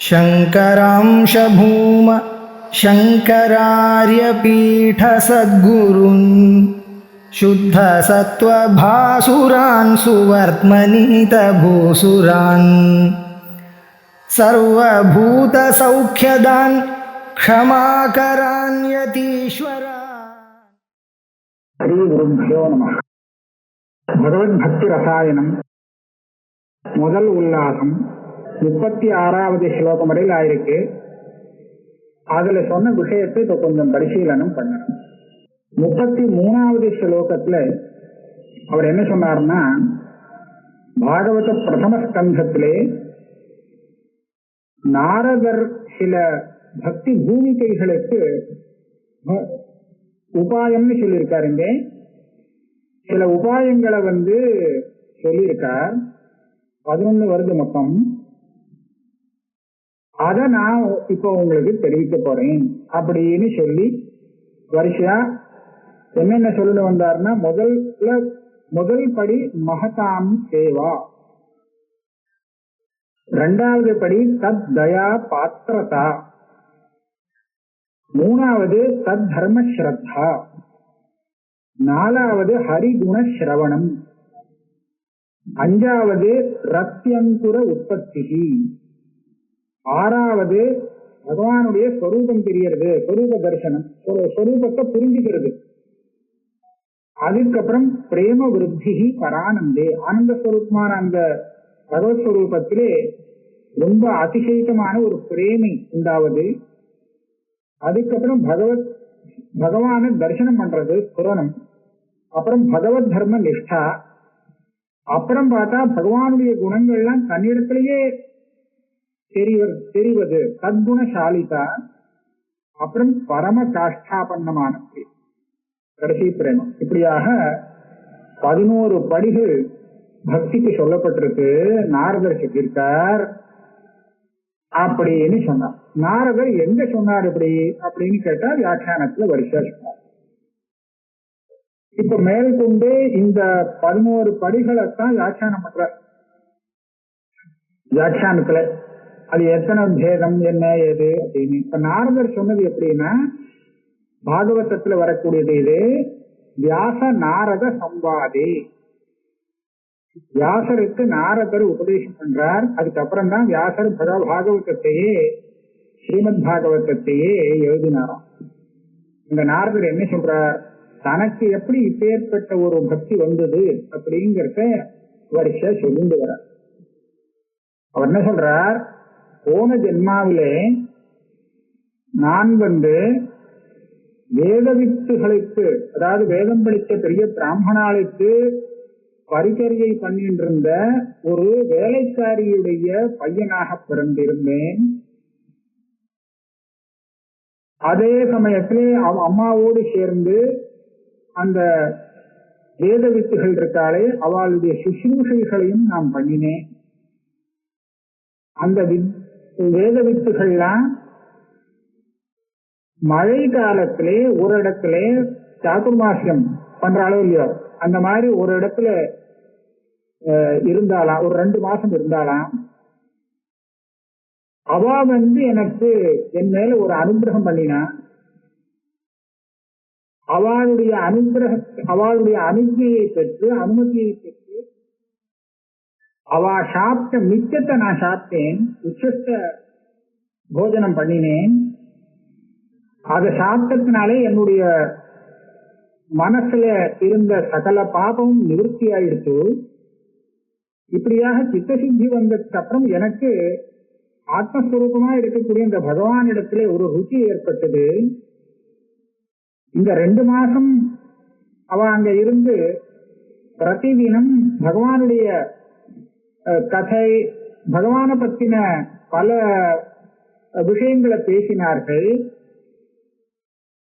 शङ्करांश भूम शङ्करार्यपीठसद्गुरून् शुद्धसत्त्वभासुरान् सुवर्त्मनीतभूसुरान् सर्वभूतसौख्यदान् क्षमाकरान् यतीश्वरान्. श्री गुरुभ्यो नमः. भगवत भक्ति रसायनम முதல் உல்லாசம் 36வது ஸ்லோகம் வரையில் ஆயிருக்கு. அதுல சொன்ன விஷயத்தை இப்ப கொஞ்சம் பரிசீலனம் பண்ணணும். 33வது ஸ்லோகத்துல அவர் என்ன சொன்னார்னா, பாகவத பிரதம ஸ்கந்தத்திலே நாரதர் சில பக்தி பூமிகைகளுக்கு உபாயம்னு சொல்லியிருக்காருங்க. சில உபாயங்களை சொல்லியிருக்கார். 11 வருது மொத்தம். அத நான் இப்போ உங்களுக்கு தெரிவிக்க போறேன் அப்படின்னு சொல்லி வரிசையா என்னென்ன சொல்ல வந்தார்னா, முதல் படி மகதாம் சேவா, 2வது படி தத் தயா பாத்திரதா, 3வது தத் தர்ம ஸ்ரத்தா, 4வது ஹரிகுண சிரவணம், 5வது ரத்யந்துர உற்பத்தி, 6வது பகவானுடைய ஸ்வரூபம் தெரியறது, ஸ்வரூப தரிசனம், ஸ்வரூபத்தை புரிஞ்சுக்கிறது. அதுக்கப்புறம் பிரேம விருத்தி பரானந்தே, ஆனந்த ஸ்வரூபமான அந்த பகவத் ஸ்வரூபத்திலே ரொம்ப அதிசயித்தமான ஒரு பிரேமை உண்டாவது. அதுக்கப்புறம் பகவான தரிசனம் பண்றது புரணம். அப்புறம் பகவத் தர்ம நிஷ்டா. அப்புறம் பார்த்தா பகவானுடைய குணங்கள்லாம் தன்னிடத்திலேயே தெரிவது சத்குணசாலிதா. அப்புறம் பரம காஷ்டாபன்னமான கடைசி பிரேமம். இப்படியாக 11 படிகள் பக்திக்கு சொல்லப்பட்டிருக்கு. நாரதர் சொல்லியிருக்கார் அப்படின்னு சொன்னார். நாரதர் எங்க சொன்னார் இப்படி அப்படின்னு கேட்டா வியாக்கியானத்துல வரிசையா சொன்னார். இப்ப மேற்கொண்டு இந்த 11 படிகளைத்தான் வியாக்கியானம் பண்ற. வியாக்கியானத்துல அது எத்தனை பேதம் என்ன ஏது அப்படின்னு இப்ப நாரதர் சொன்னது எப்படின்னா, பாகவதத்துல வரக்கூடியது இது வியாச நாரத சம்வாதே. வியாசருக்கு நாரதர் உபதேசம் பண்றார். அதுக்கப்புறம் தான் வியாசர் பாகவதத்தையே ஸ்ரீமத் பாகவதத்தையே எழுதினாராம். இந்த நாரதர் என்ன சொல்றார், தனக்கு எப்படி இப்பேற்பட்ட ஒரு பக்தி வந்தது அப்படிங்கிறத வரிசையா சொல்லிட்டு வர. அவர் என்ன சொல்றார், போன ஜென்மாவிலே நான் வேதவித்துகளுக்கு, அதாவது வேதம் படித்த பெரிய பிராமணாளுக்கு பரிகரியை பண்ணிட்டு இருந்த ஒரு வேலைக்காரியுடைய பையனாக பிறந்திருந்தேன். அதே சமயத்திலே அம்மாவோடு சேர்ந்து அந்த வேதவித்துகள் இருக்காளே அவளுடைய சுஷ்ரூஷைகளையும் நான் பண்ணினேன். அந்த வேதவித்துகள்லாம் மழை காலத்திலே ஒரு இடத்துல சாதுர்மாசியம் பண்றாளோ இல்லையோ, அந்த மாதிரி ஒரு இடத்துல இருந்தாலாம், ஒரு 2 மாசம் இருந்தாலாம். அவ எனக்கு என் மேல ஒரு அனுகிரகம் பண்ணினா. அவளுடைய அனுமதியை பெற்று அவ சாப்பிட்ட மிச்சத்தை நான் சாப்பிட்டேன், உச்சஸ்த போஜனம் பண்ணினேன். அதை சாப்பிட்டதுனாலே என்னுடைய மனசுல இருந்த சகல பாபமும் நிவர்த்தி ஆயிடுச்சு. இப்படியாக சித்தசித்தி வந்ததுக்கு அப்புறம் எனக்கு ஆத்மஸ்வரூபமா இருக்கக்கூடிய இந்த பகவானிடத்திலே ஒரு ருச்சி ஏற்பட்டது. இந்த 2 மாசம் அவ அங்க இருந்து பிரதிதினம் பகவானுடைய கதை, பகவானை பத்தின பல விஷயங்களை பேசினார்கள்.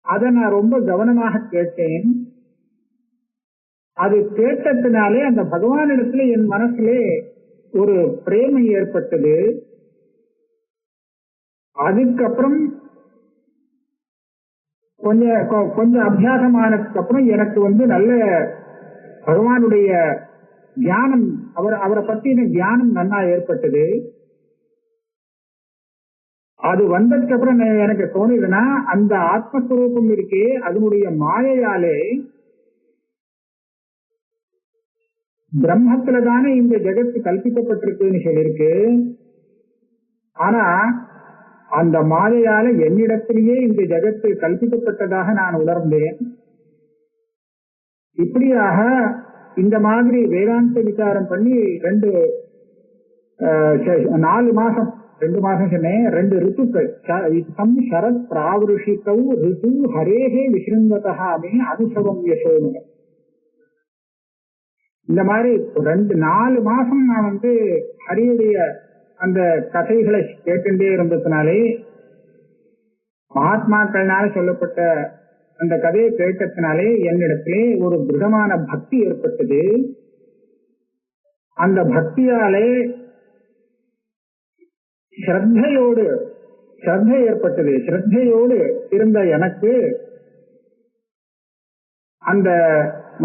அதை நான் ரொம்ப கவனமாக கேட்டேன். அது கேட்டதுனாலே அந்த பகவானிடத்துல என் மனசுலே ஒரு பிரேமை ஏற்பட்டது. அதுக்கப்புறம் கொஞ்சம் அபியாசமானதுக்கு அப்புறம் எனக்கு நல்ல பகவானுடைய ஞானம், அவரை பத்தின ஞானம் நன்னா ஏற்பட்டது. அது வந்ததுக்கு அப்புறம் எனக்கு தோணுதுன்னா அந்த ஆத்மஸ்வரூபம் இருக்கே அதனுடைய மாயையாலே பிரம்மத்துலதானே இந்த ஜெகத்து கல்பிக்கப்பட்டிருக்குன்னு சொல்லியிருக்கு. ஆனா அந்த மாயையால என்னிடத்திலேயே இந்த ஜெகத்து கல்பிக்கப்பட்டதாக நான் உணர்ந்தேன். இப்படியாக இந்த மாதிரி வேதாந்த விசாரம் பண்ணி 4 மாசம் 2 மாசம் சொன்னேன். 2 ரித்துக்கள் சரத் பிராவருஷிகௌ ரிது ஹரேஹே விசிருங்கதாமே அனுசவம் யசோம. இந்த மாதிரி 4 மாசம் நான் ஹரியுடைய அந்த கதைகளை கேட்டுட்டே இருந்ததுனாலே மகாத்மாக்கள்னால சொல்லப்பட்ட அந்த கதையை கேட்டதுனாலே என்னிடத்திலே ஒரு திருடமான பக்தி ஏற்பட்டது. அந்த பக்தியாலே ஸ்ரத்தை ஏற்பட்டது. ஸ்ரத்தையோடு இருந்த எனக்கு அந்த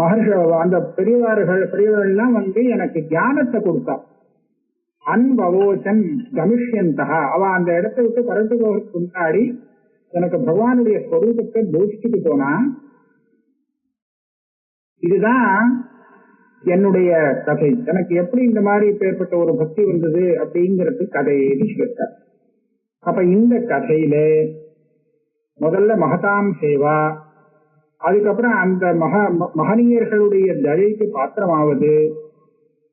மகர்ஷி அந்த பெரியவர்கள்லாம் எனக்கு ஞானத்தை கொடுத்தா. அன்பவோச்சன் கமிஷ்யந்தகா. அவ அந்த இடத்தை விட்டு பரட்டு போகிறதுக்கு முன்னாடி எனக்கு பகவானுடைய ஸ்வரூபத்தை போதிச்சுட்டு போனா. இதுதான் என்னுடைய கதை. எனக்கு எப்படி இந்த மாதிரி ஏற்பட்ட ஒரு பக்தி வந்தது அப்படிங்கிறது கதைன்னு சொல்லிட்டார். அப்ப இந்த கதையில முதல்ல மகதாம் சேவா, அதுக்கப்புறம் அந்த மகனீயர்களுடைய தயைக்கு பாத்திரமாவது,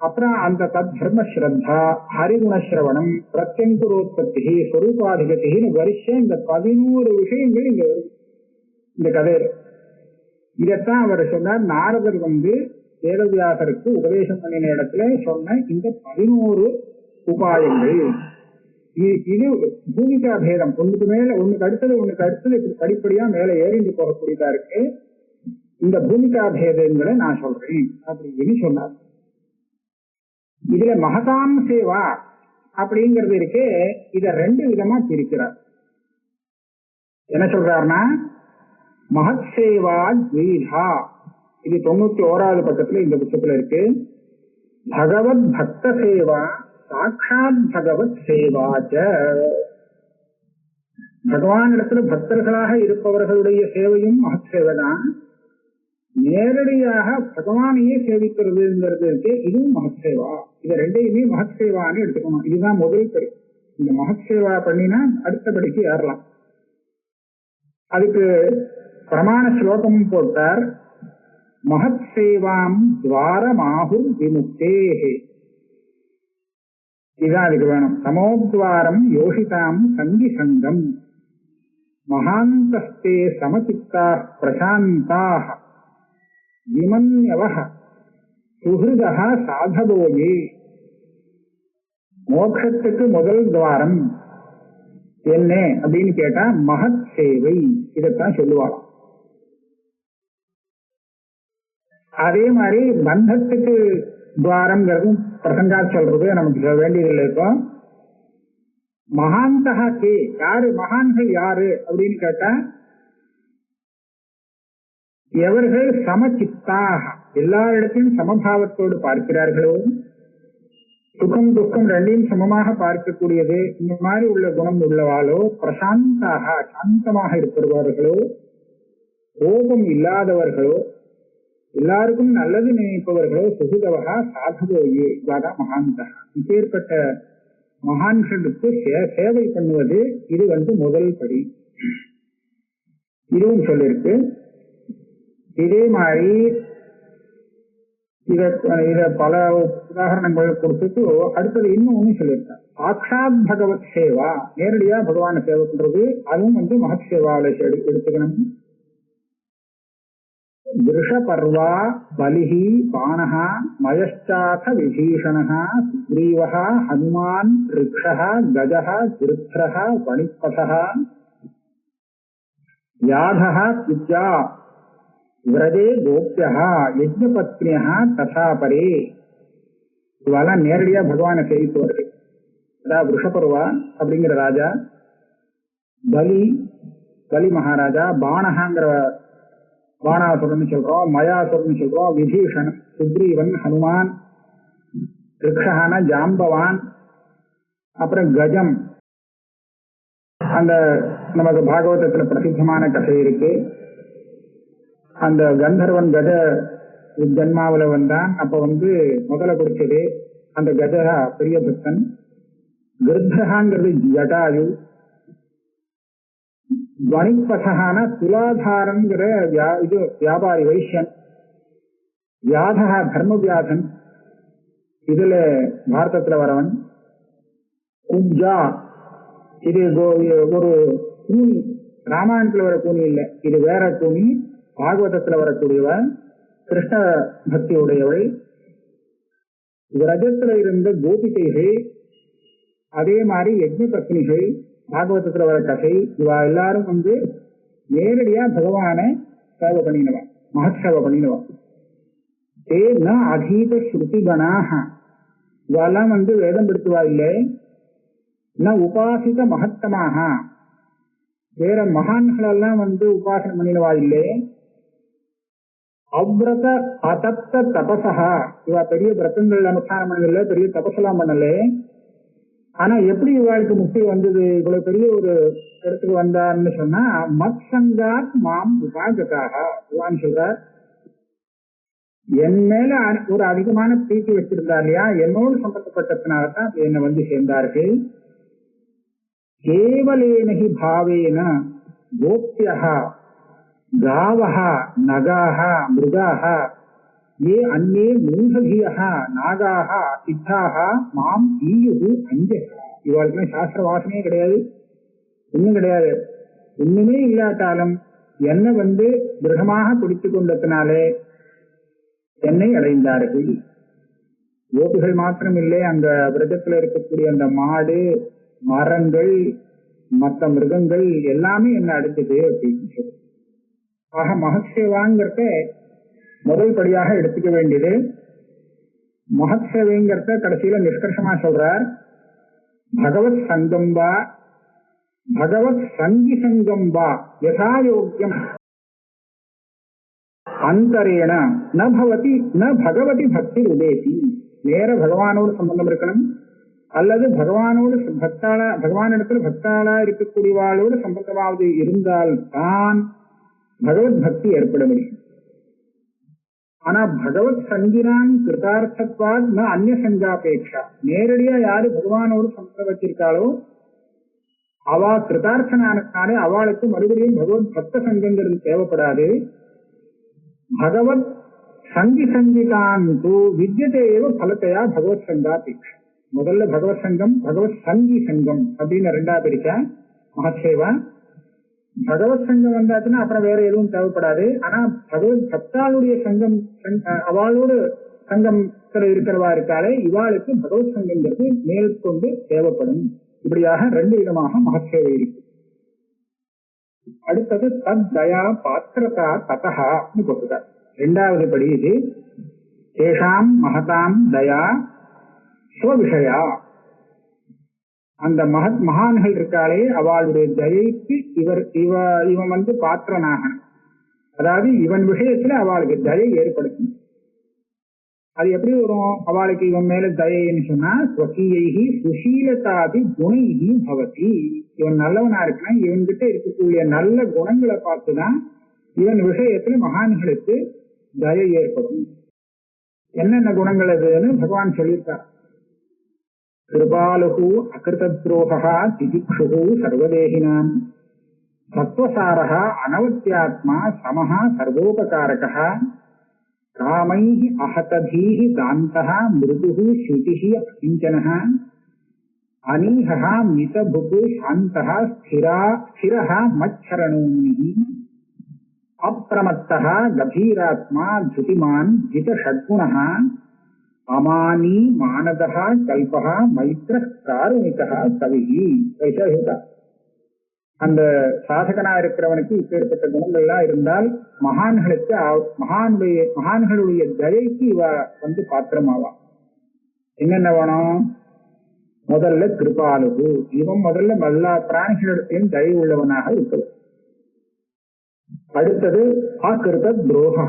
அப்புறம் அந்த தத் தர்ம ஸ்ரத்தா, ஹரிகுணஸ்ரவணம், பிரத்யங்குரோத்பத்தி, ஸ்வரூபாதிகத்தின்னு வரிசை இந்த 11 விஷயங்கள் இங்க வரும் இந்த கதையில. இதத்தான் அவர் சொன்னார். நாரதர் வேதவியாசருக்கு உபதேசம் பண்ணின இடத்துல சொன்ன இந்த 11 உபாயங்கள். இது பூமிகா பேதம். ஒண்ணுக்கு அடுத்தது இப்படி படிப்படியா மேல ஏறிண்டு போகக்கூடியதா இருக்கு. இந்த பூமிகா பேதங்களை நான் சொல்றேன் அப்படின்னு சொன்னார். இதுல மகதாம் சேவா அப்படிங்கிறது இருக்கு. இத 2 விதமா பிரிக்கிறார். என்ன சொல்றாருன்னா, மகத் சேவா த்வீதா. இது 91வது பக்கத்துல இந்த புத்தகத்துல இருக்கு. பகவத் பக்த சேவா, சாட்சாத் பகவத் சேவாச்ச. பகவான் இடத்துல பக்தர்களாக இருப்பவர்களுடைய சேவையும் மகத் சேவைதான். நேரடியாக பகவானையே சேவிக்கிறதுங்கிறது இருக்கு, இதுவும் மகத் சேவா. இதை 2யுமே மகத் சேவான்னு எடுத்துக்கணும். இதுதான் முதல் படி. இந்த மகத் சேவா பண்ணினா அடுத்தபடிக்கு ஏறலாம். அதுக்கு பிரமாண ஸ்லோகமும் போட்டார். மகத் சேவாம் துவாரமாஹுர் விமுக்தேஹே. இதுதான் அதுக்கு வேணும். சமோத்வாரம் யோஷிதாம் சங்கி சங்கம் மகாந்தஸ்தே சமசித்தா பிரசாந்தாக விமன்யவஹ சுஹிருதஹ சாதவோயே. மோட்சத்துக்கு முதல் துவாரம் என்ன அப்படின்னு கேட்டா மகத் சேவை. இதைத்தான் சொல்லுவாங்க. அதே மாதிரி பந்தத்துக்கு துவாரம்ங்கிறதும் பிரசங்கா சொல்றது நமக்கு வேண்டியதில்லை. இப்போ மகாந்தகா கே, யாரு மகான்கள் யாரு அப்படின்னு கேட்டா, எவர்கள் சமச்சித்தாக, எல்லா இடத்திலும் சமபாவத்தோடு பார்க்கிறார்களோ, சுகம் துக்கம் 2யும் சமமாக பார்க்கக்கூடியது, இந்த மாதிரி உள்ள குணம் உள்ளவாளோ, பிரசாந்தாக சாந்தமாக இருப்பவர்களோ, கோபம் இல்லாதவர்களோ, எல்லாருக்கும் நல்லது நினைப்பவர்களோ, சுகிதவகா சாதவோயே, இவாதான் மகாந்தகா. இப்பேற்பட்ட மகான்களுக்கு சேவை பண்ணுவது இது முதல் படி. இதுவும் சொல்லிருக்கு. இதே மாதிரி இத பல உதாரணங்கள் கொடுத்துட்டு அடுத்தது இன்னும் ஒண்ணு சொல்லியிருக்காங்க. சாட்சாத் பகவத் சேவா, நேரடியா பகவான சேவை பண்றது, அதுவும் மகத் சேவால எடுத்துக்கணும். விருஷபர்வா பலிஹி பானஹா மயஷ்சாத விபீஷணஹா சுக்ரீவஹா ஹனுமான் ரிக்ஷஹா கஜஹா கிருத்ரஹா வணிப்பதஹா யாதஹா வித்யா விரதே கோப்யஹா யஜ்ஞபத்னியா ததா பரே. இவெல்லாம் நேரடியா பகவானை சேவித்து வருது. அதாவது விருஷபர்வா அப்படிங்கிற ராஜா, பலி மகாராஜா, பானஹாங்கிற பானாசுரன் சொல்றோம், மயாசுரன் சொல்றோம், விபீஷணன், சுக்ரீவன், ஹனுமான், ரிக்ஷஹான ஜாம்பவான், அப்புறம் கஜம் அந்த நமக்கு பாகவதத்துல பிரசித்தமான கதை இருக்கு. அந்த கந்தர்வன் கஜ ஜன்மாவில வந்தான். அப்ப முதல்ல குடிச்சது அந்த கஜா பெரிய பக்தன். கிருத்தகாங்கிறது ஜடாயு. வணிப்பசகான துலாதாரங்கிற இது வியாபாரி வைஷ்யன். வியாதகா தர்மவியாதன் இதுல பாரதத்துல வரவன். குப்ஜா இது ஒரு கூனி, ராமாயணத்துல வர கூனி இல்லை, இது வேற கூனி. பாகவதத்துல வரக்கூடியவன், கிருஷ்ண பக்தி உடையவள். விரஜத்துல இருந்த கோபிகைகள், அதே மாதிரி யஜ்ஞ பத்னிகள், பாகவதத்துல வர கதை, இவா எல்லாரும் நேரடியா பகவான சேவை பண்ணினவன், மகசேவை பண்ணினவன். தே ந அதீத ஸ்ருதி கணாக, இவெல்லாம் வேதம் படுத்துவா இல்லை. ந உபாசித மகத்தமாக, வேற மகான்கள் எல்லாம் உபாசனை பண்ணினவா இல்லை. அவ்ரத அதப்த தபசா, இவா பெரிய விரதங்கள் அனுஷ்டானம் பண்ணல, பெரிய தபசெல்லாம் பண்ணல. ஆனா எப்படி இவாளுக்கு முக்தி வந்தது, இவ்வளவு பெரிய ஒரு இடத்துக்கு வந்தார்னு சொன்னா, மத் சங்காத் மாம் உபாகதாக இவான் சொல்றார். என் மேல ஒரு அதிகமான பிரீத்தி வச்சிருந்தா இல்லையா, என்னோடு சம்பந்தப்பட்டதுனால்தான் என்னை சேர்ந்தார்கள். கேவலேனஹி பாவேன கோப்யஹா காவஹா நகாஹா மிருகாஹா ஏ அந்நே மூఢகியஹா நாகாஹா சித்தாஹா மாம் ஈயுஹு அஞ்சஹா. இவாளுக்கு சாஸ்திர வாசனையே கிடையாது, ஒண்ணும் கிடையாது. ஒண்ணுமே இல்லாட்டாலும் என்னை திருடமாக பிடித்து கொண்டதுனாலே என்னை அடைந்தார்கள். கோபிகள் மாத்திரம் இல்லை, அங்க விரதத்துல இருக்கக்கூடிய அந்த மாடு, மரங்கள், மற்ற மிருகங்கள் எல்லாமே என்ன அடைஞ்சது அப்படின்னு சொல்லி. ஆக மகசேவாங்கிறத முதல் படியாக எடுத்துக்க வேண்டியது. மகசேவைங்கிறத கடைசியில நிஷ்கர்ஷமா சொல்றார். பகவத் சங்கம்பா பகவத் சங்கி சங்கம்பா யதாயோக்கியம் அந்தரேண ந பகவதி பக்தி உதேசி. நேர பகவானோடு சம்பந்தம் இருக்கணும், அல்லது பகவானோடு பகவானிடத்துல பக்தாளா இருக்கக்கூடியவாளோடு சம்பந்தமாவது இருந்தால் தான் பகவத் பக்தி ஏற்பட முடியும். ஆனா பகவத் சங்கினான் கிருதார்த்தத்வாத் ந அந்நிய சங்காபேட்சா. நேரடியா யாரு பகவானோடு சம்பந்தம் வச்சிருக்காளோ அவா கிருதார்த்தனானே அவளுக்கு மறுபடியும் பகவத் பக்த சங்கங்கிறது தேவைப்படாது. பகவத் சங்கி சங்கிதான் வித்யதேவ பலத்தையா பகவத் சங்காபேட்சா. முதல்ல பகவத் சங்கம், பகவத் சங்கி சங்கம் அப்படின்னு ரெண்டா பிரிச்சா மகசேவா. பகவத் சங்கம் வந்தாச்சுன்னா அப்புறம் வேற எதுவும் தேவைப்படாது. ஆனா பகவத் பக்தாளுடைய சங்கம், அவளோடு சங்கத்துல இருக்கிறவா இருக்காளே, இவாளுக்கு பகவத் சங்கங்கிறது மேற்கொண்டு தேவைப்படும். இப்படியாக ரெண்டு விதமாக மகசேவை இருக்கு. அடுத்தது தத் தயா பாத்திரதா ததா போட்டுட்டார். இரண்டாவது படி இது. தேஷாம் மகதாம் தயா ஸ்வவிஷயா. அந்த மகான்கள் இருக்காளே அவளுடைய தயைக்கு இவன் பாத்திரனாக, அதாவது இவன் விஷயத்துல அவளுக்கு தயை ஏற்படுத்தும். அது எப்படி வரும்? அவளுக்கு இவன் மேல தயைன்னு சொன்னா ஸ்வகீயைஹி சுஷீலதாதி குணைஹி பவதி. இவன் நல்லவனா இருக்குன்னா இவன்கிட்ட இருக்கக்கூடிய நல்ல குணங்களை பார்த்துதான் இவன் விஷயத்துல மகான்களுக்கு தயை ஏற்படும். என்னென்ன குணங்கள் அதுன்னு பகவான் சொல்லியிருக்கார். கிருபாலுஹு அகிருதத்ரோஹா திதிக்ஷுஹு சர்வதேஹினாம் சத்வசாரஹ அனவத்யாத்மா சமஹ சர்வோபகாரகஹ காமைஹி அஹததீஹி தாந்தஹ மிருதுஹு ஸ்ருதிஹி அகிஞ்சனஹ அனீஹஹ மிதபுகு சாந்தஹ ஸ்திரஹ மச்சரணோமிஹி அப்ரமத்தஹ கபீராத்மா ஜுதிமான் ஜித ஷட்குணஹ அமானி மானதஹ கல்பஹ மைத்ர காருணிகஹ கவிஹி. அந்த சாதகனா இருக்கிறவனுக்கு இப்பேற்பட்ட குணங்கள்லாம் இருந்தால் மகான்களுக்கு மகான்களுடைய தயைக்கு இவ பாத்திரமாவா. என்னென்ன வேணும்? முதல்ல கிருபாலுகு, இவன் முதல்ல எல்லா பிராணிகளிடத்தையும் தயை உள்ளவனாக இருக்கிறது. அடுத்தது ஆக்கிருத துரோகா,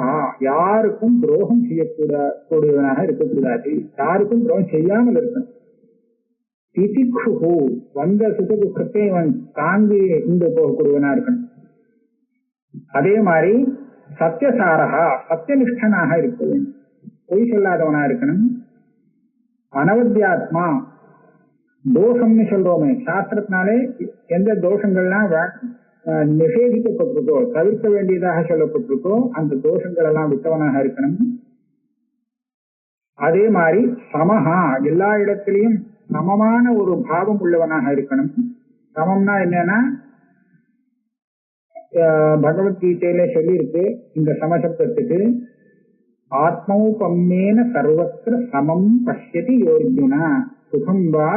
யாருக்கும் துரோகம் செய்யக்கூடாதவனாக இருக்கக்கூடாது, யாருக்கும் துரோகம் செய்யாமல் இருக்கணும். திதிக்ஷு வந்த சுக துக்கத்தை இவன் தாங்கி இருந்து போகக்கூடியவனா இருக்கணும். அதே மாதிரி சத்தியசாரகா சத்தியனிஷ்டனாக இருக்க வேண்டும், பொய் சொல்லாதவனா இருக்கணும். அனவத்தியாத்மா தோஷம்னு சொல்றோமே, சாஸ்திரத்தினாலே எந்த தோஷங்கள்லாம் நிஷேதிக்கப்பட்டிருக்கோ, தவிர்க்க வேண்டியதாக சொல்லப்பட்டிருக்கோ அந்த தோஷங்கள் எல்லாம் விட்டவனாக இருக்கணும். அதே மாதிரி சமஹா எல்லா இடத்திலையும் சமமான ஒரு பாவம் உள்ளவனாக இருக்கணும். சமம்னா என்னன்னா, பகவத்கீதையில சொல்லியிருக்கு இந்த சமசப்தத்துக்கு, ஆத்மௌபம்மேன சர்வத்திர சமம் பஷ்யதி யோர்ஜுனா சுகம் வா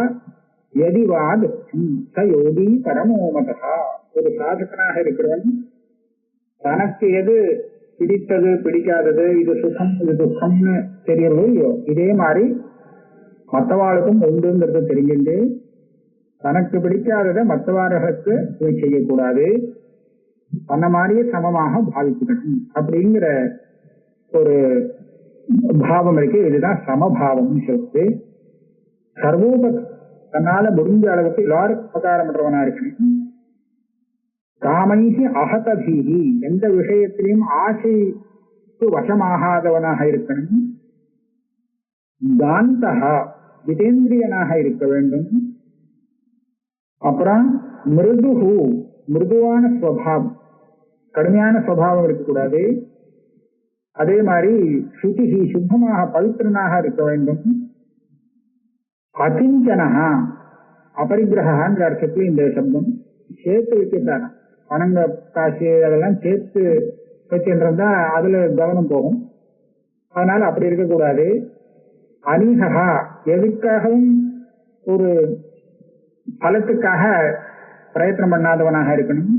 யதி வா துக்கம் ச யோகி பரமோமதா. ஒரு சாதகனாக இருக்கிறவன் தனக்கு எது பிடித்தது பிடிக்காதது, இது சுகம் இது துக்கம்னு தெரியறதோ இல்லையோ, இதே மாதிரி மற்றவாளுக்கும் உண்டுங்கிறது தெரிஞ்சுட்டு தனக்கு பிடிக்காததை மற்றவார்களுக்கு செய்யக்கூடாது, அந்த மாதிரியே சமமாக பாவிக்கணும் அப்படிங்கிற ஒரு பாவம் இருக்கு. இதுதான் சமபாவம் சொல்றது. சர்வோப தன்னால முடிஞ்ச அளவுக்கு எல்லாரும் உபகாரம் பண்றவனா இருக்கணும். காமைசி அகதபீகி எந்த விஷயத்திலையும் ஆசைக்கு வசமாகாதவனாக இருக்கணும். காந்தகா ஜிதேந்திரியனாக இருக்க வேண்டும். அப்புறம் மிருதுஹு மிருதுவான ஸ்வபாவம், கடுமையான ஸ்வபாவம் இருக்கக்கூடாது. அதே மாதிரி சுதிஹி சுத்தமாக பவித்திரனாக இருக்க வேண்டும். அகிஞ்சனஹா அபரிகிரகாங்கிற அர்த்தத்தில் இந்த சப்தம் சேர்த்து வைக்கிறார். பணங்க காசு அதெல்லாம் சேர்த்து வச்சுருந்தா அதுல கவனம் போகும், அதனால அப்படி இருக்கக்கூடாது. அனிகா எதுக்காகவும் ஒரு பலத்துக்காக பிரயத்தனம் பண்ணாதவனாக இருக்கணும்.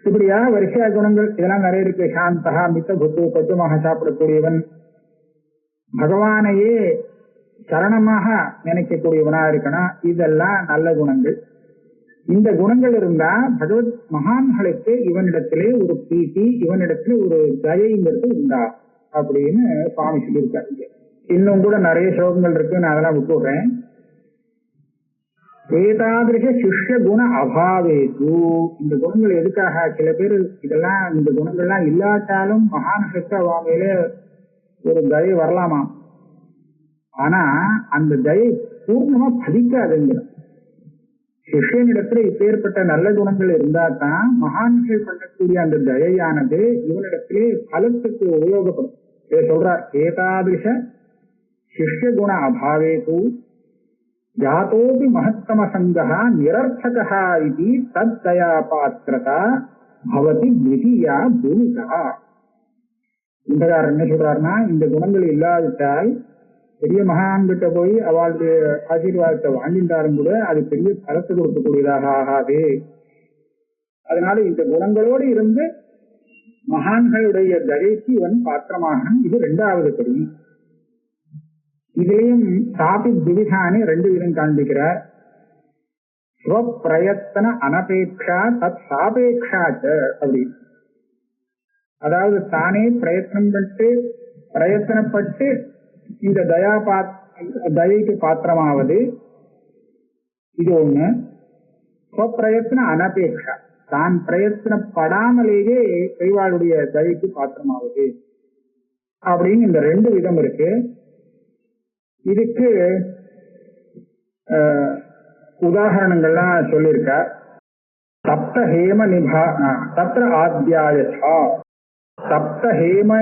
இப்படியா வரிசையா குணங்கள் இதெல்லாம் நிறைய இருக்கு. சாந்தகா மித்த புத்து கொஞ்சமாக சாப்பிடக்கூடியவன், பகவானையே சரணமாக நினைக்கக்கூடியவனா இருக்கணும். இதெல்லாம் நல்ல குணங்கள். இந்த குணங்கள் இருந்தா பகவத் மகான்களுக்கு இவனிடத்திலே ஒரு பிரீத்தி, இவனிடத்திலே ஒரு தயைங்கிறது உண்டா அப்படின்னு சுவாமி சொல்லியிருக்காரு. இன்னும் கூட நிறைய ஸ்லோகங்கள் இருக்கு, நான் அதெல்லாம் விட்டுடுறேன். ஏதாதிருஷ சிஷ்ய குண அபாவேது, இந்த குணங்கள் எதுக்காக, சில பேர் இதெல்லாம் இந்த குணங்கள்லாம் இல்லாட்டாலும் மகான்களுக்கு அவாமையில ஒரு தயை வரலாமா, ஆனா அந்த தயை பூர்ணமா பதிக்காதுங்கிற. சிஷ்யனிடத்துல இப்பேற்பட்ட நல்ல குணங்கள் இருந்தா தான் மகான்கள் பண்ணக்கூடிய அந்த தயையானது இவனிடத்திலே பலத்துக்கு உபயோகப்படும். சொல்றார், ஏதாதிருஷ சிஷ்ய குண அபாவேது ஜாதோபி மகத்தம சங்கஹ நிரர்த்தகா இது தத் தயா பாத்திரதா பவதி த்விதீயா பூமிகா. இந்த என்ன சொல்றாருன்னா, இந்த குணங்கள் இல்லாவிட்டால் பெரிய மகான்கிட்ட போய் அவளுடைய ஆசீர்வாதத்தை வாங்கிட்டாலும் கூட அது பெரிய பலத்தை கொடுக்கக்கூடியதாக ஆகாது. அதனால இந்த குணங்களோடு இருந்து மகான்களுடைய தயைக்கு இவன் பாத்திரமாக. இது இரண்டாவது படி. இதையும் சாபி திவிதானி ரெண்டு விதம் காண்பிக்கிறார். ஸ்வப்பிரயத்தன அனபேட்சா தத் சாபேட்சாச்ச அப்படி. அதாவது தானே பிரயத்தனப்பட்டு இந்த தயைக்கு பாத்திரமாவது இது ஒண்ணு. ஸ்வப்பிரயத்தன அனபேட்சா தான் பிரயத்தனப்படாமலேயே பெரியவாளுடைய தயைக்கு பாத்திரமாவது அப்படின்னு இந்த ரெண்டு விதம் இருக்கு. இதுக்கு உதாரணங்கள்லாம் சொல்லியிருக்க. சப்த ஹேம நிபா தத்ர ஆத்யாயதா சப்த ஹேம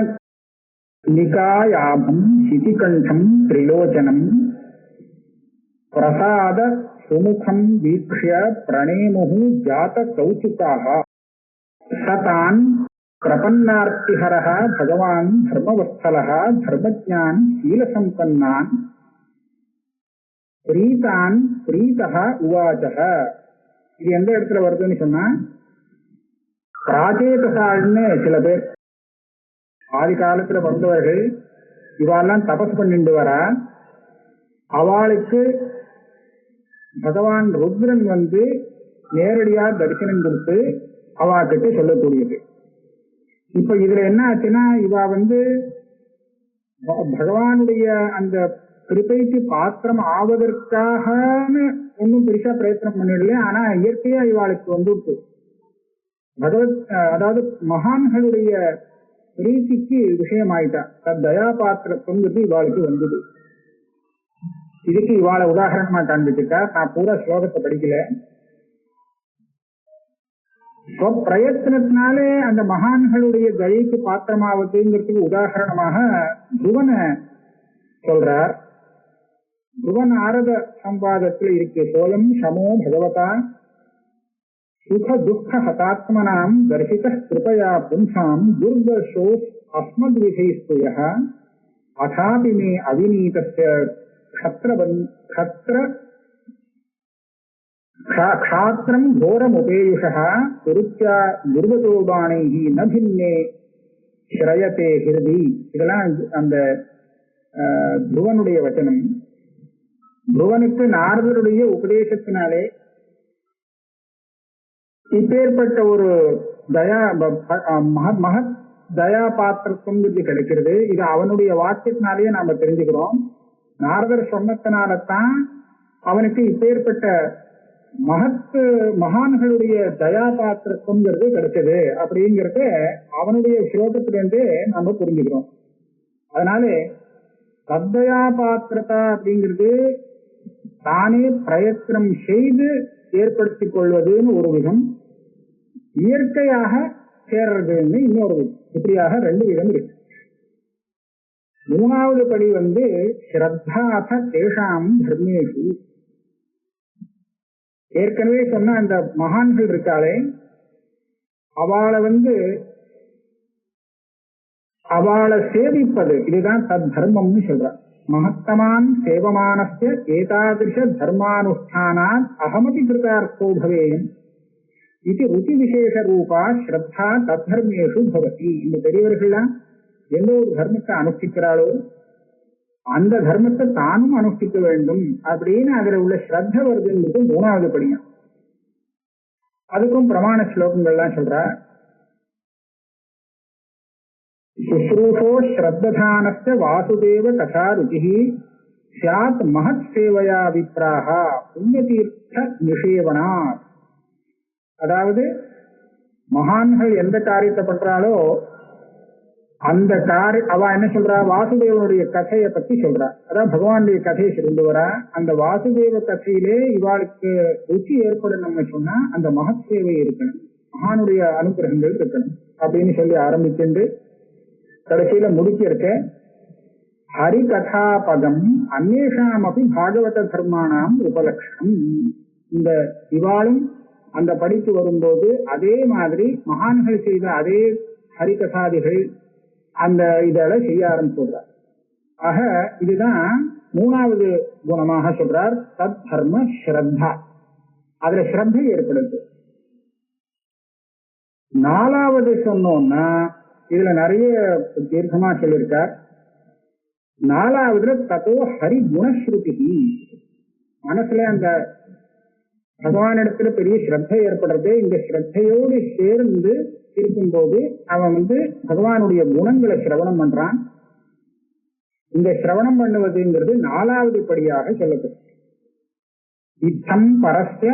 நிகாயாபம் சிதிகண்டம் திரிலோச்சனம் பிரசாத சுமுகம் வீக்ஷ்ய பிரணேமுஹு ஜாத கௌசிகாஹ சதான் பிரபன்னார்த்திஹரஹ பகவான் தர்மவத்சலஹ தர்மஜ்ஞான் சீலசம்பன்னான் பிரீதான் பிரீதஹ உவாச்சஹ. இது எந்த இடத்துல வருதுன்னு சொன்னா, பிராச்சேதசாள்னு சில பேர் ஆதி காலத்துல வந்தவர்கள் இவாளெல்லாம் தபஸ் பண்ணிட்டு வரா. அவளுக்கு பகவான் ருத்ரன் வந்து நேரடியா தரிசனம் கொடுத்து அவாக்கிட்ட சொல்லக்கூடியது. இப்ப இதுல என்ன ஆச்சுன்னா, இவா வந்து பகவானுடைய அந்த கிருபைக்கு பாத்திரம் ஆவதற்காக ஒன்றும் பெருசா பிரயத்தனம் பண்ணிடல. ஆனா இயற்கையா இவாளுக்கு வந்துட்டு அதாவது மகான்களுடைய பிரீத்திக்கு விஷயமாயிட்டா. தயா பாத்திரத்துங்கிறது இவாளுக்கு வந்தது. இதுக்கு இவாளை உதாரணமா காண்பிச்சுட்டா. நான் பூரா ஸ்லோகத்தை படிக்கல. பிரயத்தனத்தினாலே அந்த மகான்களுடைய தயைக்கு பாத்திரமாவதுங்கிறதுக்கு உதாரணமாக துருவனை சொல்றார். துருவன் ஆரத சம்பாதத்துல இருக்கு. சோயம் சமோ பகவதா சுக துக்க ஹதாத்மனாம் தர்சித கிருபயா பும்சாம் துர்தர்ஷோ அஸ்மத் விசைஸ்துய அதாபி மே அவிநீதஸ்ய க்ஷாத்ரம் கோரமுபேயுஷः குருத்யா துர்வதோபாணைஹி ந பின்னே ஸ்ரயதே ஹிருதி. இதெல்லாம் அந்த துருவனுடைய வச்சனம். துருவனுக்கு நாரதருடைய உபதேசத்தினாலே இப்பேற்பட்ட ஒரு தயா மகத் தயா பாத்திரத்துவம் கிடைக்கிறது. இது அவனுடைய வாக்கியத்தினாலேயே நாம தெரிஞ்சுக்கிறோம். நாரதர் சொன்னத்தினால்தான் அவனுக்கு இப்பேற்பட்ட மகான்களுடைய தயா பாத்திரத்துவங்கிறது கிடைச்சது அப்படிங்கிறத அவனுடைய ஸ்லோகத்திலிருந்து நாம புரிஞ்சுக்கிறோம். அதனால தத்தயா பாத்திரதா அப்படிங்கிறது தானே பிரயத்தனம் செய்து ஏற்படுத்திக் கொள்வதுன்னு ஒரு விதம், இயற்கையாக சேர்றதுன்னு இன்னொரு விதம். இப்படியாக ரெண்டு விதம் இருக்கு. மூணாவது படி ஸ்ரத்தாத தேஷாம் தர்மேஷு. ஏற்கனவே சொன்ன அந்த மகான்கள் இருக்காளே அவளை சேவிப்பது, இதுதான் தத் தர்மம்னு சொல்ற. மகத்தமான் சேவமானஸ்ய ஏதாதிருஷ தர்மானுஷ்டானாத் அகமதி கிருதார்த்தோ பவேயம் இது ருச்சி விசேஷ ரூபா ஸ்ரத்தா தத்தர்மேஷு பவதி. இந்த பெரியவர்கள்லாம் எந்த ஒரு தர்மத்தை அனுஷ்டிக்கிறாளோ அந்த தர்மத்தை தானும் அனுஷ்டிக்க வேண்டும் அப்படின்னு அதுல உள்ள ஸ்ரத்த வருதுங்கிறது மூணாவது படியா. அதுக்கும் பிரமாண ஸ்லோகங்கள்லாம் சொல்ற. சுஸ்ரூஷோ ஸ்ரத்தானஸ்ய வாசுதேவ கதா ருச்சி ஸ்யாத் மகத் சேவையா விப்ராஹ புண்ணியதீர்த்த நிஷேவனா. அதாவது மகான்கள் எந்த காரியத்தை பண்றாளோ அந்த அவ என்ன சொல்றா, வாசுதேவனுடைய கதையை பத்தி சொல்றா. அதான் பகவானுடைய கதையை சொல்லிட்டு வரா. அந்த வாசுதேவ கதையிலே இவாளுக்கு ருச்சி ஏற்படணும்னு சொன்னா அந்த மகத் சேவை இருக்கணும், மகானுடைய அனுகிரகங்கள் இருக்கணும் அப்படின்னு சொல்லி ஆரம்பிச்சுட்டு கடைசியில முடிக்க இருக்க ஹரிகதா பதம் அந்நேஷாம் அப்படி பாகவத தர்மானாம் உபலட்சணம். இந்த இவாளும் அந்த படித்து வரும்போது அதே மாதிரி மகான்கள் செய்த அதே ஹரிகதாதிகள் அந்த இதெல்லாம் செய்ய ஆரம்பிச்சுடுறார். ஆக இதுதான் மூணாவது குணமாக சொல்றார், தத் தர்ம ஸ்ரத்தா. அதுல ஸ்ரத்தை ஏற்படுது. நாலாவது சொன்னோம்னா இதுல நிறைய தீர்க்கமா சொல்லியிருக்கார். நாலாவதுல தத்தோ ஹரி குணஸ்ருதி. மனசுல அந்த பகவானிடத்துல பெரிய ஸ்ரத்தை ஏற்படுறது. இந்த ஸ்ரத்தையோடு சேர்ந்து இருக்கும்போது அவன் பகவானுடைய குணங்களை சிரவணம் பண்றான். இந்த சிரவணம் பண்ணுவதுங்கிறது நாலாவது படியாக சொல்லப்படும். இத்தம் பரஸ்ய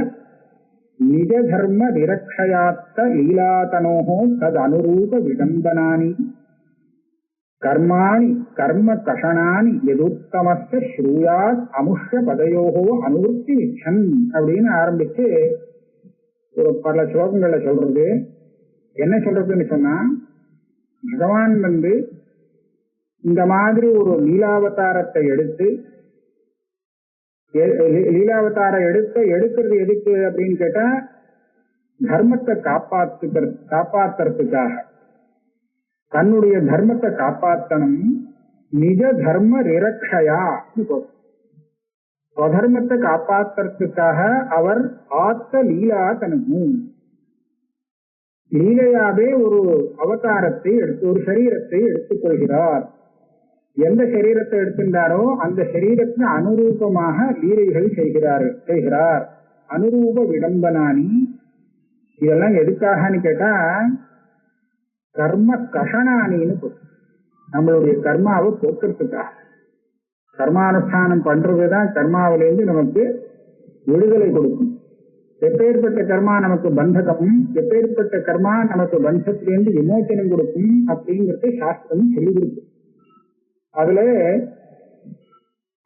நிஜ தர்ம விரக்ஷயாத்த லீலாதனோஹோ தத் அனுரூப விடம்பனானி கர்மாணி கர்ம கஷணானி எதுத்தமஸ்ய ஸ்ரூயாத் அமுஷ்ய பதயோகோ அனுவர்த்தி விச்சன் அப்படின்னு ஆரம்பிச்சு ஒரு பல ஸ்லோகங்களை சொல்றது. என்ன சொல்றதுன்னு சொன்னா, பகவான் இந்த மாதிரி ஒரு லீலாவதாரத்தை எடுத்து லீலாவதாரம் எடுக்கிறது எதுக்கு அப்படின்னு கேட்டா தர்மத்தை காப்பாத்துறதுக்காக, தன்னுடைய தர்மத்தை காப்பாற்றணும். நிஜ தர்ம ரிரக்ஷயா, ஸ்வதர்மத்தை காப்பாற்றுறதுக்காக அவர் ஆத்த லீலா தனு லீலையாவே ஒரு அவதாரத்தை எடுத்து ஒரு சரீரத்தை எடுத்துக் கொள்கிறார். எந்த சரீரத்தை எடுத்துட்டாரோ அந்த சரீரத்துக்கு அனுரூபமாக லீலைகள் செய்கிறார். அனுரூப விடம்பனானி. இதெல்லாம் எதுக்காகன்னு கேட்டா கர்ம கஷணானின்னு நம்மளுடைய கர்மாவை போக்குறதுக்காக. கர்மானுஷ்டானம் பண்றதுதான் கர்மாவிலேருந்து நமக்கு விடுதலை கொடுக்கும். எப்பேற்பட்ட கர்மா நமக்கு பந்தகம், எப்பேற்பட்ட கர்மா நமக்கு பந்தத்திலிருந்து விமோச்சனம் கொடுக்கும் அப்படிங்கிறது சாஸ்திரம் சொல்லி கொடுக்கும். அதுல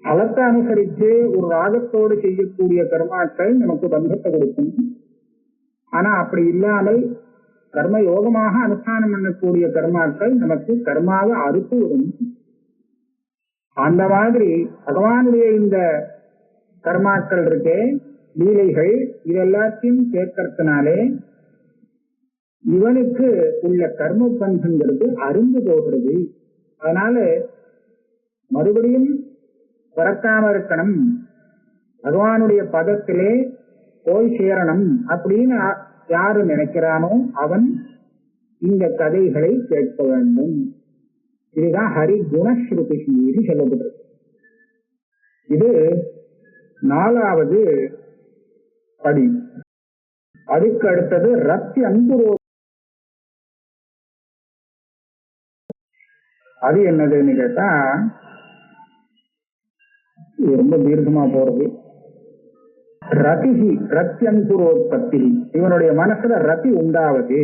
பலத்தை அனுசரித்து ஒரு ராகத்தோடு செய்யக்கூடிய கர்மாக்கள் நமக்கு பந்தத்தை கொடுக்கும். ஆனா அப்படி இல்லாமல் கர்ம யோகமாக அனுஷ்டானம் பண்ணக்கூடிய கர்மாக்கள் நமக்கு கர்மாவை அறுத்து விடும். அந்த மாதிரி பகவானுடைய இந்த கர்மாக்கள் இருக்கே, லீலைகள், இதெல்லாத்தையும் சேர்க்கறதுனாலே இவனுக்கு உள்ள கர்ம பந்தங்கிறது அருந்து போகிறது. அதனால மறுபடியும் பிறக்காம இருக்கணும், பகவானுடைய பதத்திலே போய் சேரணும் அப்படின்னு யாரு நினைக்கிறானோ அவன் இந்த கதைகளை கேட்க வேண்டும். இதுதான் ஹரி குணஸ்ருதி சொல்லப்படுறது. இது 4வது படி. அதுக்கு அடுத்தது ரத்தி அங்குரோ. அது என்னதுன்னு கேட்டா ரொம்ப தீர்க்கமா போறது. ரதிஹி ரத்தியங்குரோத்பத்தி, இவனுடைய மனசுல ரதி உண்டாவது.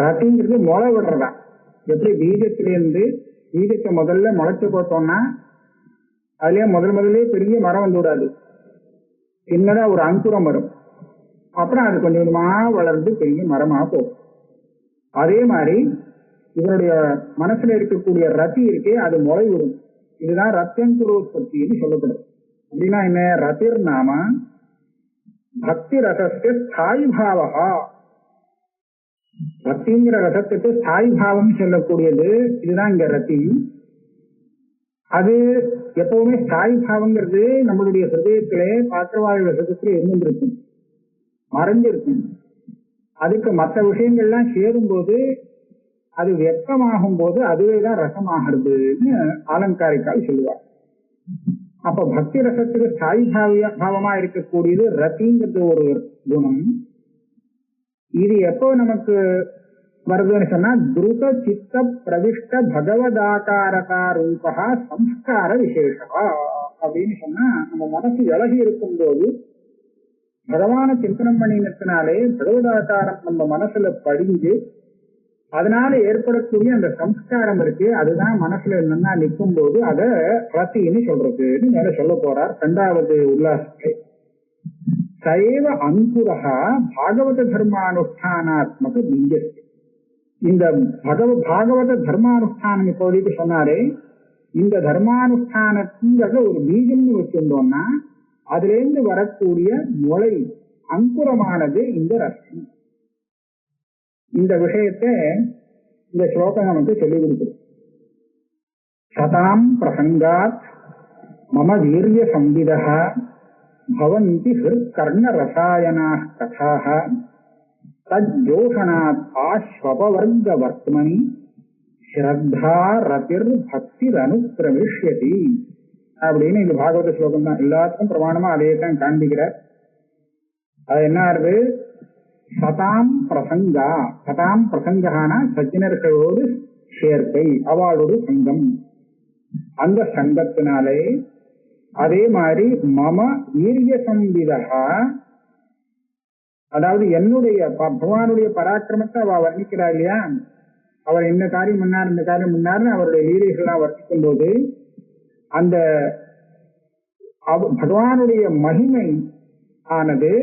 ரத்திங்கிறது முளை விடுறதா. எப்படி பீஜத்திலிருந்து பீஜத்தை முதல்ல முளைச்சு போட்டோம்னா அதுலயே முதல்ல பெரிய மரம் வந்து விடாது, சின்னதா ஒரு அங்குரம் வரும், அப்புறம் அது கொஞ்சம் கொஞ்சமா வளர்ந்து பெரிய மரமா போகும். அதே மாதிரி இவனுடைய மனசுல இருக்கக்கூடிய ரதி இருக்கே, அது முளை விடும். இதுதான் ரத்தியங்குரோத்பத்தின்னு சொல்லப்படுது. அப்படின்னா என்ன? ரதிர் நாம பக்தி ரசஸ்ய ஸ்தாயி பாவகா. பக்திங்கிற ரசத்துக்கு ஸ்தாயி பாவம் சொல்லக்கூடியது இதுதான் இங்க ரத்தி. அது எப்பவுமே ஸ்தாயி பாவங்கிறது நம்மளுடைய ஹிருதயத்திலே பாத்திரவாயு ரசத்துல இருந்துருக்கும், மறைஞ்சிருக்கும். அதுக்கு மற்ற விஷயங்கள்லாம் சேரும் போது அது வெப்பமாகும் போது அதுவேதான் ரசமாகிறதுன்னு ஆலங்காரிக்கால் சொல்லுவார். அப்ப பக்தி ரசத்துக்கு ஸ்தாயி பாவமா இருக்கக்கூடியது ரத்திங்கிறது ஒரு குணம். இது எப்போ நமக்கு வருதுன்னு சொன்னா துருத சித்த பிரவிஷ்ட பகவதாகாரகா ரூபா சம்ஸ்கார விசேஷா அப்படின்னு சொன்னா, நம்ம மனசு இழகி இருக்கும் போது பகவான சிந்தனம் பண்ணினத்தினாலே பகவதாகாரம் நம்ம மனசுல படிஞ்சு அதனால ஏற்படக்கூடிய அந்த சம்ஸ்காரம் இருக்கு, அதுதான் மனசுல என்னன்னா நிற்கும் போது அத ரத்தின்னு சொல்றதுன்னு மேல சொல்ல போறார் 2வது உல்லாசத்தை. சைவ அங்குரஹா பாகவத தர்மானுஷ்டானாத்மக பீஜஸ்தி. இந்த பாகவத தர்மானுஷ்டானம் இப்போதைக்கு சொன்னாரே, இந்த தர்மானுஷ்டானத்துங்கிறத ஒரு பீஜம்னு வச்சிருந்தோம்னா அதுல இருந்து வரக்கூடிய முளை அங்குரமானது இந்த ரசம். இந்த விஷயத்தை இந்த ஸ்லோகம் நமக்கு சொல்லிக் கொடுக்குது. சதாம் பிரசங்காத் மம வீரிய சம்விதஹ பவந்தி ஹிருத்கர்ண ரசாயனாः கதாः தஜ்ஜோஷணாத் ஆஸ்வபவர்க வர்த்மனி ஸ்ரத்தா ரதிர் பக்திர் அனுக்கிரமிஷ்யதி அப்படின்னு இந்த பாகவத ஸ்லோகம் தான். எல்லாத்துக்கும் பிரமாணமா அதே தான் காண்பிக்கிறார். அது என்ன ஆறுது? சதாம் பிரசங்கா. சதாம் பிரசங்கான சஜ்ஜனர்களோடு சேர்க்கை, அவளோடு சங்கம். அந்த சங்கத்தினாலே அதே மாதிரி மம வீரிய சம்விதா, அதாவது என்னுடைய பகவானுடைய பராக்கிரமத்தை அவ வர்ணிக்கிறார் இல்லையா, அவர் என்ன காரியம் பண்ணார் இந்த காரியம் பண்ணார்னு அவருடைய லீலைகள்லாம் வர்ணிக்கும் போது அந்த பகவானுடைய மகிமை ஆனது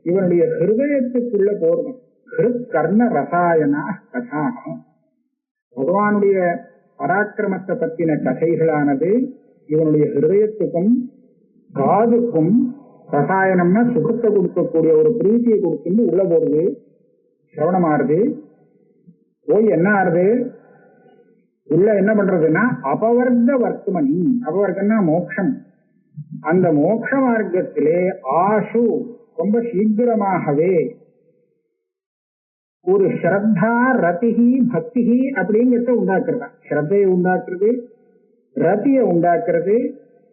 இவனுடைய ஹிருதயத்துக்குள்ள போறதும். ஹிருத்கர்ண ரசாயனா கதாகம், பகவானுடைய பராக்கிரமத்தை பற்றின கதைகளானது இவனுடைய ஹிருதயத்துக்கும் காதுக்கும் ரசாயனம்னா சுகத்தை கொடுக்கக்கூடிய ஒரு பிரீத்தியை கொடுத்து உள்ள போறது, சிரவணமாறுது. போய் என்ன ஆறுது? உள்ள என்ன பண்றதுன்னா அபவர்க்க வர்த்தமனி. அபவர்க்கம்னா மோட்சம். அந்த மோட்ச மார்க்கத்திலே ஆசு ரொம்ப சீக்கிரமாகவே ஒரு ஸ்ரத்தா ரதிஹி பக்திஹி அப்படிங்கிறத உண்டாக்குறதா. ஸ்ரத்தையை உண்டாக்குறது, ரதியை உண்டாக்குறது,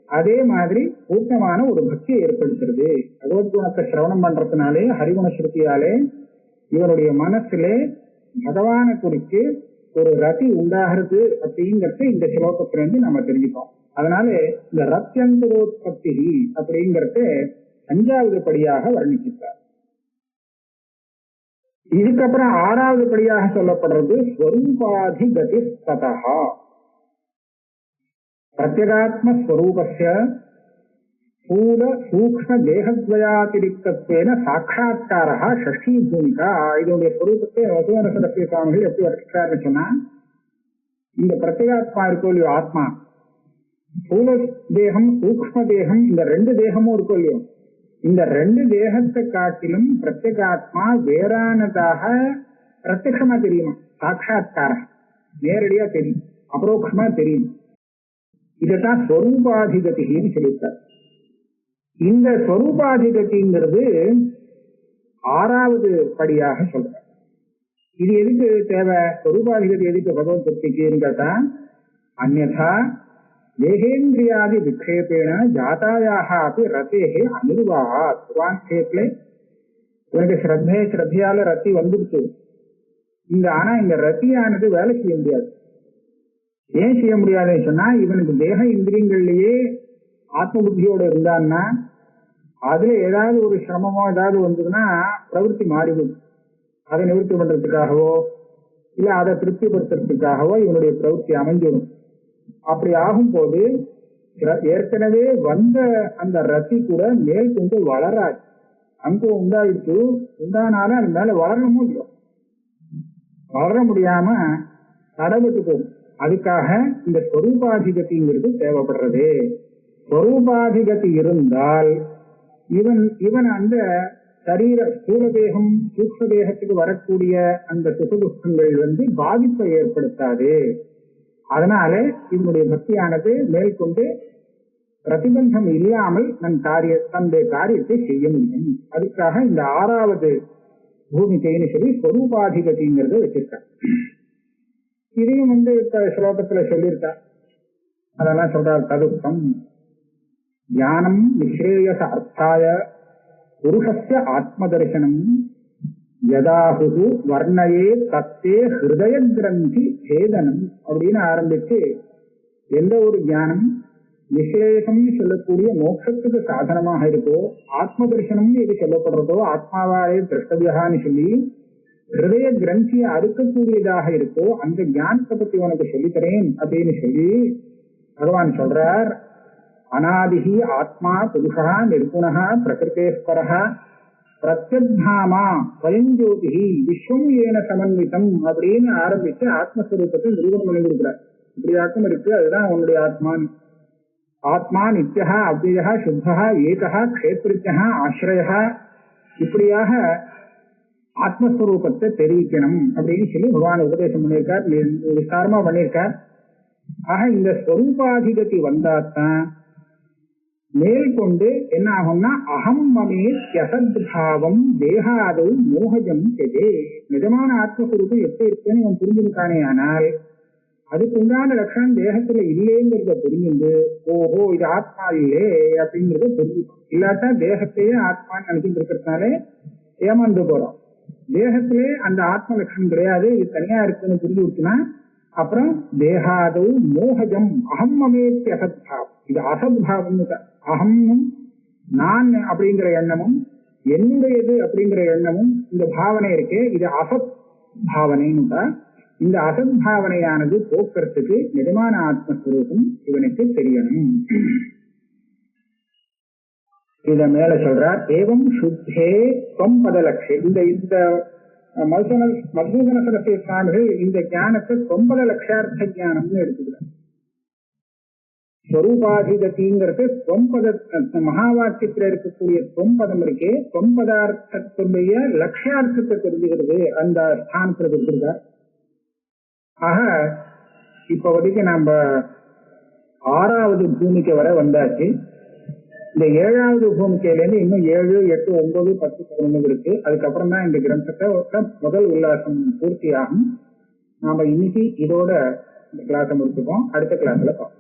அதே மாதிரி பூர்ணமான ஒரு பக்தியை ஏற்படுத்துறது. பகவத்குணத்தை சிரவணம் பண்றதுனாலே ஹரிகுண ஸ்ருதியாலே இவனுடைய மனசிலே பகவானை குறித்து ஒரு ரதி உண்டாகிறது அப்படிங்கிறது இந்த ஸ்லோகத்திலிருந்து நம்ம தெரிஞ்சுப்போம். அதனால இந்த ரத்தியந்தரோத்பத்தி அப்படிங்கிறது 5வது படியாக வர்ணிக்கிறார். இதுக்கப்புறம் 6வது படியாக சொல்லப்படுறது ஸ்வரூபாதிகதி ததா பிரத்யேகாத்மஸ்வரூபஸ்ய ஸ்தூல சூக்ஷ்ம தேகத்வயாதிரிக்தத்வேன சாட்சாத்காரः ஷஷ்டி பூமிகா. இதனுடைய ஸ்வரூபத்தை வசுவன சரஸ்வதி சுவாமிகள் எப்படி வர்ணிக்கிறாருன்னு சொன்னா, இந்த பிரத்யேகாத்மா இருக்கோ இல்லையோ ஆத்மா, ஸ்தூல தேகம் சூக்ஷ்ம தேகம், இந்த 2 தேகமும் இருக்கோ இல்லையோ, இந்த 2 தேகத்தை காட்டிலும் பிரத்யேகாத்மா வேறானதாக பிரத்யட்சமா தெரியுமா, சாட்சாத்காரம் நேரடியா தெரியும், அபரோக்ஷமா தெரியும். இதைத்தான் ஸ்வரூபாதிகதின்னு சொல்லியிருக்கார். இந்த ஸ்வரூபாதிகதிங்கிறது 6வது படியாக சொல்றார். இது எதுக்கு தேவை? ஸ்வரூபாதிகதி எதுக்கு பகவத் பக்திக்குன்னு கேட்டா, அந்யதா தேகேந்திரியாதி விக்ஷேபேன ஜாதாயாக அப்படி ரத்தேகே அனிர்வாகாத். புராணத்துல இவனுக்கு ஸ்ரத்தையால ரத்தி வந்துடுச்சு. ஆனா இந்த ரத்தியானது வேலை செய்ய முடியாது. ஏன் செய்ய முடியாதுன்னு சொன்னா, இவனுக்கு தேக இந்திரியங்கள்லயே ஆத்ம புத்தியோட இருந்தான்னா அதுல ஏதாவது ஒரு சிரமமோ ஏதாவது வந்ததுன்னா பிரவೃತ್ತಿ மாறிவிடும். அதை நிவர்த்தி பண்றதுக்காகவோ இல்ல அதை திருப்திப்படுத்துறதுக்காகவோ இவனுடைய பிரவೃತ್ತಿ அமைஞ்சிடும். அப்படி ஆகும் போது ஏற்கனவே வந்த அந்த ரத்தி கூட மேல் கொண்டு வளராது. அங்க உண்டாயிடுச்சு, உண்டானாலும் அது மேல வளரணும் இல்லையோ, வளர முடியாம தடவிட்டு போகும். அதுக்காக இந்த ஸ்வரூபாதிகதிங்கிறது தேவைப்படுறது. ஸ்வரூபாதிகதி இருந்தால் இவன் அந்த சரீர ஸ்தூல தேகம் சூக்ஷ்ம தேகத்துக்கு வரக்கூடிய அந்த சுகதுக்கங்கள் பாதிப்பை ஏற்படுத்தாது. அதனால இவனுடைய பக்தியானது மேற்கொண்டு பிரதிபந்தம் இல்லாமல் தன்னுடைய காரியத்தை செய்ய முடியும். அதுக்காக இந்த 6வது பூமிகைன்னு சொல்லி ஸ்வரூபாதிகதிங்கிறத வச்சிருக்காங்க. இதையும் இப்ப ஸ்லோகத்துல சொல்லியிருக்கா. அதெல்லாம் சொல்றார். ததுக்தம் ஞானம் நிஸ்ரேயச அர்த்தாய புருஷஸ்ய ஆத்ம தரிசனம் யதாஹு வர்ணயே தத்தே ஹிருதய கிரந்தி சேதனம் அப்படின்னு ஆரம்பிச்சு எந்த ஒரு ஞானம் நிசேஷம் சொல்லக்கூடிய மோட்சத்துக்கு சாதனமாக இருக்கோ, ஆத்ம தரிசனம் எது சொல்லப்படுறதோ ஆத்மாவாலே திரஷ்டவியான்னு சொல்லி ஹிருதய கிரந்தியை அறுக்கக்கூடியதாக இருக்கோ அந்த ஞானத்தை பத்தி உனக்கு சொல்லித்தரேன் அப்படின்னு சொல்லி பகவான் சொல்றார். அநாதிஹி ஆத்மா புருஷா நிர்குணா பிரகிருதேஸ்வரா பிரத்யக்ஞாமா ஸ்வயஞ்சோதிஹி விஸ்வம் ஏன சமன்விதம் அப்படின்னு ஆரம்பிச்சு ஆத்மஸ்வரூபத்தை நிரூபணம் பண்ணி கொடுக்குறார். இப்படியாக்கும் இருக்கு, அதுதான் உன்னுடைய ஆத்மான். ஆத்மா நித்யா அவ்யயா சுத்தா ஏகா க்ஷேத்ரிஜா ஆசிரயா, இப்படியாக ஆத்மஸ்வரூபத்தை தெரிவிக்கணும் அப்படின்னு சொல்லி பகவான் உபதேசம் பண்ணியிருக்கார், விசாரமா பண்ணியிருக்கார். ஆக இந்த ஸ்வரூபாதிகதி வந்தாத்தான் மேற்கொண்டு என்ன ஆகும்னா அகம் மமே யசத்பாவம் தேகாதோ மோகஜம் தெஜே. நிஜமான ஆத்மஸ்வரூபம் எப்படி இருக்குன்னு அவன் புரிஞ்சுட்டானே, ஆனால் அதுக்கு உண்டான லட்சணம் தேகத்துல இல்லைங்கிறத புரிஞ்சுண்டு ஓஹோ இது ஆத்மா இல்லே அப்படிங்கறத புரிஞ்சுக்கணும். இல்லாட்டா தேகத்தையே ஆத்மான்னு நினைச்சுட்டு இருக்கிறதுனாலே ஏமாந்து போறோம். தேகத்திலே அந்த ஆத்ம லட்சணம் கிடையாது, இது தனியா இருக்குன்னு புரிஞ்சு விட்டுனா அப்புறம் தேகாதோ மோகஜம் அகம் மமேத்தி அசத்பாவம், இது அசத்பாவம். அகமும் நான் அப்படிங்கிற எண்ணமும் என்னுடையது அப்படிங்கிற எண்ணமும் இந்த பாவனை இருக்கே, இது அசத் பாவனைன்னு. இந்த அசத் பாவனையானது போக்குறதுக்கு நிஜமான ஆத்மஸ்வரூபம் இவனுக்கு தெரியணும். இத மேல சொல்றார். ஏவம் சுத்தே தொம்பத லட்சம். இந்த மதுசூதன சரஸ்வதி சுவாமிகள் இந்த ஞானத்தை 9 லட்சார்த்த ஞானம்னு எடுத்துக்கிறார். ஸ்வரூபாதிகதிங்கிறது 9 மகா வாக்கியத்தில் இருக்கக்கூடிய 9 இருக்கே, 9 லட்சியார்த்தத்தை தெரிஞ்சுக்கிறது அந்த ஸ்தானத்துல கொடுத்திருக்கார். ஆக இப்ப வரைக்கும் நம்ம 6வது பூமிக்கு வர வந்தாச்சு. இந்த 7வது பூமிக்கையில இருந்து இன்னும் 7, 8, 9, 10, 11 இருக்கு. அதுக்கப்புறம் தான் இந்த கிரந்தத்தை முதல் உல்லாசம் பூர்த்தியாகும். நாம இன்னைக்கு இதோட இந்த கிளாஸை முடிச்சுப்போம். அடுத்த கிளாஸ்ல பார்ப்போம்.